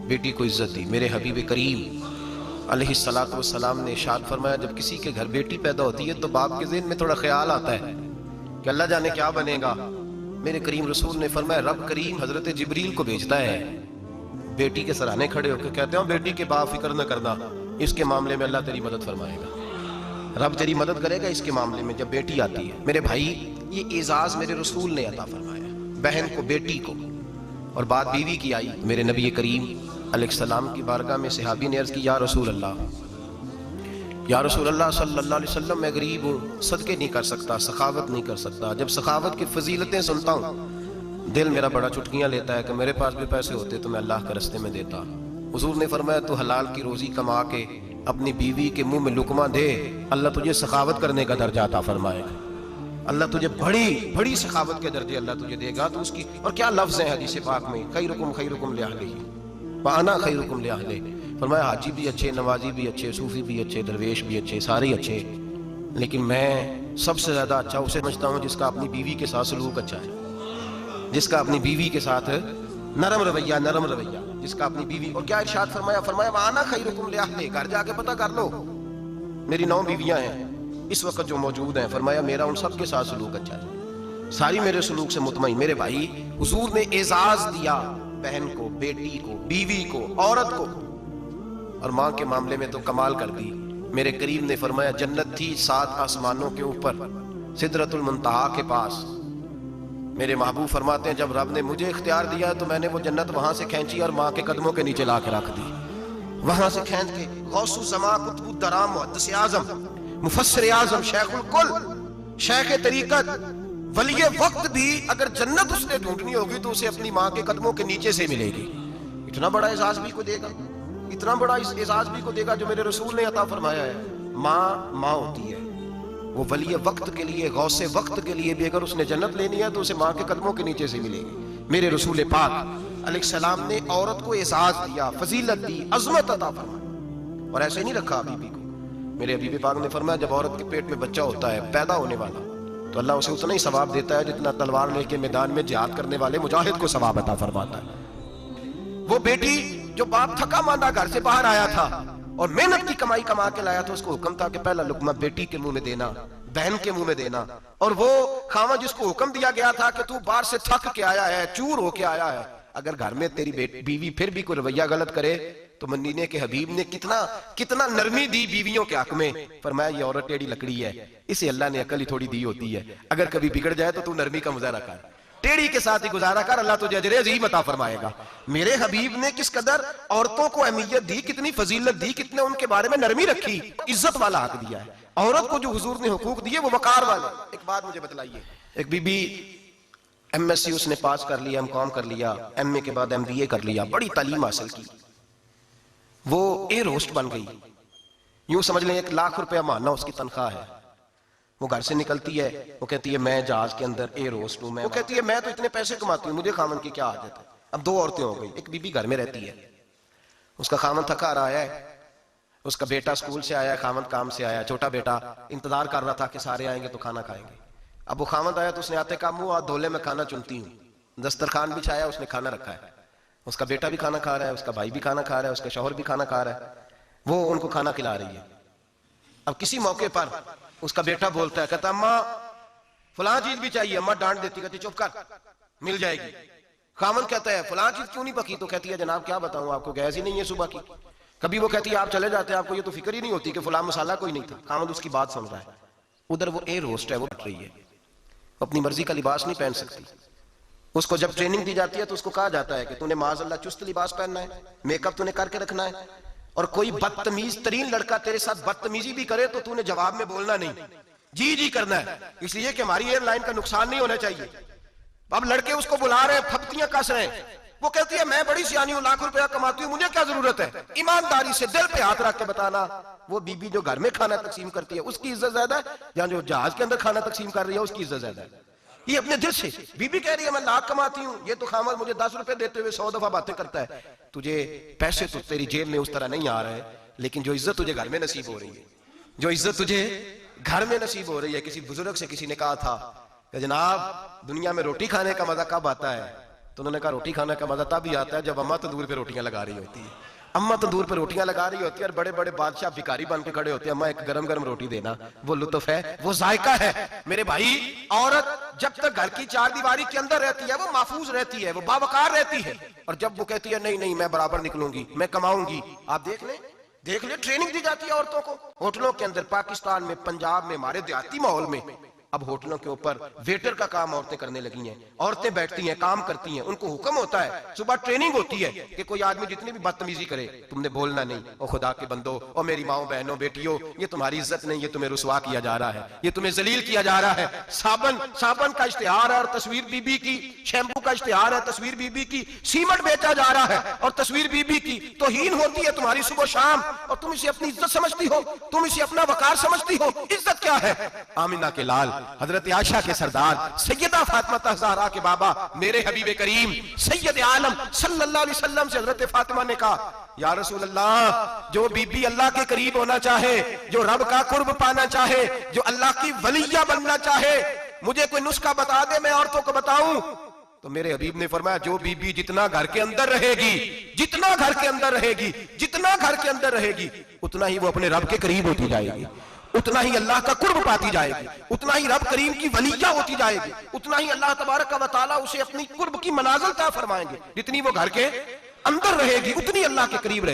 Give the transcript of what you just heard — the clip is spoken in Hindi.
बेटी को इज्जत दी। मेरे हबीब करीम अलैहिस्सलातु वस्सलाम ने इरशाद फरमाया, जब किसी के घर बेटी पैदा होती है तो बाप के ज़हन में थोड़ा ख्याल आता है कि अल्लाह जाने क्या बनेगा। मेरे करीम रसूल ने फरमाया, रब करीम हजरत जिब्रील को भेजता है, बेटी के सराहने खड़े होकर कहते हो बेटी के बाप फिक्र न करना, इसके मामले में अल्लाह तेरी मदद फरमाएगा, रब तेरी मदद करेगा इसके मामले में जब बेटी आती है। मेरे भाई, ये एजाज मेरे रसूल ने अता फरमाया, बहन को, बेटी को, और बात बीवी की आई। मेरे नबी करीम अलैहिस्सलाम की बारगाह में सहाबी ने अर्ज की, या रसूल अल्लाह सल्लल्लाहु अलैहि वसल्लम, मैं गरीब हूँ, सदके नहीं कर सकता, सखावत नहीं कर सकता। जब सखावत की फजीलतें सुनता हूँ दिल मेरा बड़ा चुटकियाँ लेता है कि मेरे पास भी पैसे होते तो मैं अल्लाह के रस्ते में देता। हुजूर ने फरमाया, तू हलाल की रोजी कमा के अपनी बीवी के मुंह में लुकमा दे, अल्लाह तुझे सखावत करने का दर्जा अता फरमाएगा, अल्लाह तुझे बड़ी बड़ी सखावत के दर्जे अल्लाह तुझे देगा। तो उसकी और क्या लफ्ज़ है हदीस पाक में, खैरुकुम लिअहलिही व अना खैरुकुम लिअहली। फरमाया, हाजी भी अच्छे, नवाजी भी अच्छे, सूफी भी अच्छे, दरवेश भी अच्छे, सारे अच्छे, लेकिन मैं सबसे ज्यादा अच्छा उसे समझता हूँ जिसका अपनी बीवी के साथ सलूक अच्छा है, जिसका अपनी बीवी के साथ नरम रवैया, जिसका अपनी बीवी। और क्या इरशाद फरमाया, फरमाया वाना खैरुकुम लिअहली, घर जाके पता कर लो, मेरी 9 बीवियां हैं इस वक्त जो मौजूद हैं, फरमाया मेरा उन सब के साथ सलूक अच्छा है, सारी मेरे सलूक से मुतमईन। मेरे भाई, हुजूर ने एजाज दिया बहन को, बेटी को, बीवी को, औरत को, और माँ के मामले में तो कमाल कर दी। मेरे करीम ने फरमाया, जन्नत थी 7 आसमानों के ऊपर सिदरतुल मुंतहा के पास। मेरे महबूब फरमाते हैं, जब रब ने मुझे इख्तियार दिया तो मैंने वो जन्नत वहां से खींची और माँ के कदमों के नीचे ला के रख दी। वहां से खींच के गौसु ज़मा, कुतुब दराम, मुहद्दिस आज़म, मुफस्सिर आज़म, शेखुल कुल, शेख तरीकत, वली वक्त भी अगर जन्नत उसने ढूंढनी होगी तो उसे अपनी माँ के कदमों के नीचे से मिलेगी। इतना बड़ा एजाज भी को देगा, इतना बड़ा एजाज भी को देगा जो मेरे रसूल ने अता फरमाया है। माँ होती है, वो वली वक्त के लिए, गौसे वक्त के लिए भी अगर उसने जन्नत लेनी है तो उसे माँ के कदमों के नीचे से मिलेगी। मेरे रसूल पाक अलैहिस्सलाम ने औरत को एजाज दिया, फजीलत दी, अजमत अता फरमाई, और ऐसे नहीं रखा बीबी को। मेरे हबीब पाक ने फरमाया, जब औरत के पेट में बच्चा होता है पैदा होने वाला, तो अल्लाह उसे उतना ही सवाब देता है जितना तलवार लेके मैदान में जिहाद करने वाले मुजाहिद को सवाब अता फरमाता है। वो बेटी जो बाप थका मांदा घर से बाहर आया था और मेहनत की कमाई कमा के लाया था, उसको हुक्म था कि पहला लुकमा बेटी के मुंह में देना, बहन के मुंह में देना। और वो खावा जिसको हुक्म दिया गया था कि तू बाहर से थक के आया है, चूर होके आया है, अगर घर में तेरी बीवी फिर भी कोई रवैया गलत करे तो मदीने के हबीब ने कितना नरमी दी बीवियों के हक में। फरमाया, ये औरत टेढ़ी लकड़ी है, इसे अल्लाह ने अकल ही थोड़ी दी होती है, अगर कभी बिगड़ जाए तो तू नरमी का मुजाहरा कर, टेढ़ी के साथ ही गुजारा कर, अल्लाह तुझे अजर अज़ीम अता फरमाएगा। मेरे हबीब ने किस कदर औरतों को अहमियत दी, कितनी फजीलत दी, कितने उनके बारे में नरमी रखी, इज्जत वाला हक दिया है। औरत को जो हुजूर ने हुकूक दिए वो वकार वाले। एक बात मुझे बतलाइए, एक बीबी MSc उसने पास कर लिया, MCom कर लिया, MA के बाद MBA कर लिया, बड़ी तालीम हासिल की, वो एयर होस्ट बन गई, यूं समझ लें 1 लाख रुपया महीना उसकी तनख्वाह है। वो घर से निकलती है, वो कहती है मैं जहाज के अंदर एयर होस्ट हूं, वो कहती है मैं तो इतने पैसे कमाती हूँ, मुझे खामन की क्या आदत है। अब 2 औरतें हो गई, एक बीबी घर में रहती है, उसका खामन थका रहा है, उसका बेटा स्कूल से आया, खामन काम से आया, छोटा बेटा इंतजार कर रहा था कि सारे आएंगे तो खाना खाएंगे। अब वो खामन आया तो उसने आते का मुंह हाथ धोले में खाना चुनती हूँ, दस्तरखान बिछाया, उसने खाना रखा है, उसका बेटा भी खाना खा रहा है, उसका भाई भी खाना खा रहा है, उसका शौहर भी खाना खा रहा है, वो उनको खाना खिला रही है। अब किसी मौके पर उसका बेटा बोलता है, कहता अम्मा फलां चीज भी चाहिए, अम्मा डांट देती, कहती चुप कर, मिल जाएगी। खामन कहता है फलां चीज क्यों नहीं पकी, तो कहती है जनाब क्या बताऊं आपको, गैस ही नहीं है सुबह की। कभी वो कहती है आप चले जाते हैं, आपको ये तो फिक्र ही नहीं होती कि फलां मसाला कोई नहीं था। खामन उसकी बात सुन रहा है, उधर वो एयर होस्ट है, वो बैठ रही है, अपनी मर्जी का लिबास नहीं पहन सकती। उसको जब ट्रेनिंग दी जाती है तो उसको कहा जाता है कि तूने माज़अल्लाह चुस्त लिबास पहनना है, मेकअप तूने करके रखना है, और कोई बदतमीज तरीन लड़का तेरे साथ बदतमीजी भी करे तो तूने जवाब में बोलना नहीं, जी जी करना है, इसलिए कि हमारी एयरलाइन का नुकसान नहीं होना चाहिए। अब लड़के उसको बुला रहे हैं, फप्तियां कस रहे हैं, वो कहती है मैं बड़ी सियानी हूं, लाख रुपया कमाती हूं, मुझे क्या जरूरत है। ईमानदारी से दिल पे हाथ रख के बताना, वो बीबी जो घर में खाना तकसीम करती है उसकी इज्जत ज्यादा है या जो जहाज के अंदर खाना तकसीम कर रही है उसकी इज्जत ज्यादा है। ये अपने दिल से बीबी कह रही है मैं लाख कमाती हूँ, ये तो खामद मुझे 10 रुपए देते हुए 100 दफा बातें करता है। तुझे पैसे तो तेरी जेब में उस तरह नहीं आ रहा है, लेकिन जो इज्जत तुझे घर में नसीब हो रही है, जो इज्जत तुझे घर में नसीब हो रही है। किसी बुजुर्ग से किसी ने कहा था कि जनाब दुनिया में रोटी खाने का मजा कब आता है, तो उन्होंने कहा रोटी खाने का मजा तब ही आता है जब अम्मा तंदूर पे रोटियां लगा रही होती है। अम्मा तंदूर पे रोटियां लगा रही होती है और बड़े बड़े बादशाह भिखारी बन के खड़े होते हैं, अम्मा एक गरम गरम रोटी देना। वो लुत्फ है, वो जायका है। मेरे भाई, औरत जब तक घर की चार दीवारी के अंदर रहती है वो महफूज रहती है, वो बावकार रहती है। और जब वो कहती है नहीं नहीं मैं बराबर निकलूंगी, मैं कमाऊंगी, आप देख ले ट्रेनिंग दी जाती है औरतों को होटलों के अंदर, पाकिस्तान में, पंजाब में, हमारे देहाती माहौल में। अब होटलों के ऊपर वेटर का काम औरतें करने लगी हैं। औरतें बैठती हैं, काम करती हैं, उनको हुक्म होता है, सुबह ट्रेनिंग होती है कि कोई आदमी जितनी भी बदतमीजी करे तुमने बोलना नहीं। ओ खुदा के बंदो, ओ मेरी माओ बहनों बेटियों, ये तुम्हारी इज्जत नहीं, ये तुम्हें रुसवा किया जा रहा है, ये तुम्हें जलील किया जा रहा है। साबन का इश्तिहार है और तस्वीर बीबी की, शैम्पू का इश्तिहार है, तस्वीर बीबी की, सीमेंट बेचा जा रहा है और तस्वीर बीबी की। तौहीन होती है तुम्हारी सुबह शाम और तुम इसे अपनी इज्जत समझती हो, तुम इसे अपना वकार समझती हो। इज्जत क्या है? आमिना के लाल, हजरत आयशा के सरदार, सैयदा फातिमा ज़हरा के बाबा, मेरे हबीब करीम सैयद आलम सल्लल्लाहु अलैहि वसल्लम से हजरत फातिमा ने कहा, या रसूल अल्लाह, जो बीबी अल्लाह के करीब होना चाहे, जो रब का कुर्ब पाना चाहे, जो अल्लाह की वलिया बनना चाहे, मुझे कोई नुस्खा बता दे, मैं औरतों को बताऊं। तो मेरे हबीब ने फरमाया, जो बीबी जितना घर के अंदर रहेगी, जितना घर के अंदर रहेगी, जितना घर के अंदर रहेगी, उतना ही वो अपने रब के करीब होती जाएगी, उतना ही अल्लाह का कुर्ब पाती जाएगी, उतना ही रब करीम की वलिया होती जाएगी, उतना ही अल्लाह तबारक व तआला उसे अपनी कुर्ब की मनाज़िल ता फरमाएंगे। जितनी वो घर के अंदर रहेगी उतनी अल्लाह के करीब रहेगी।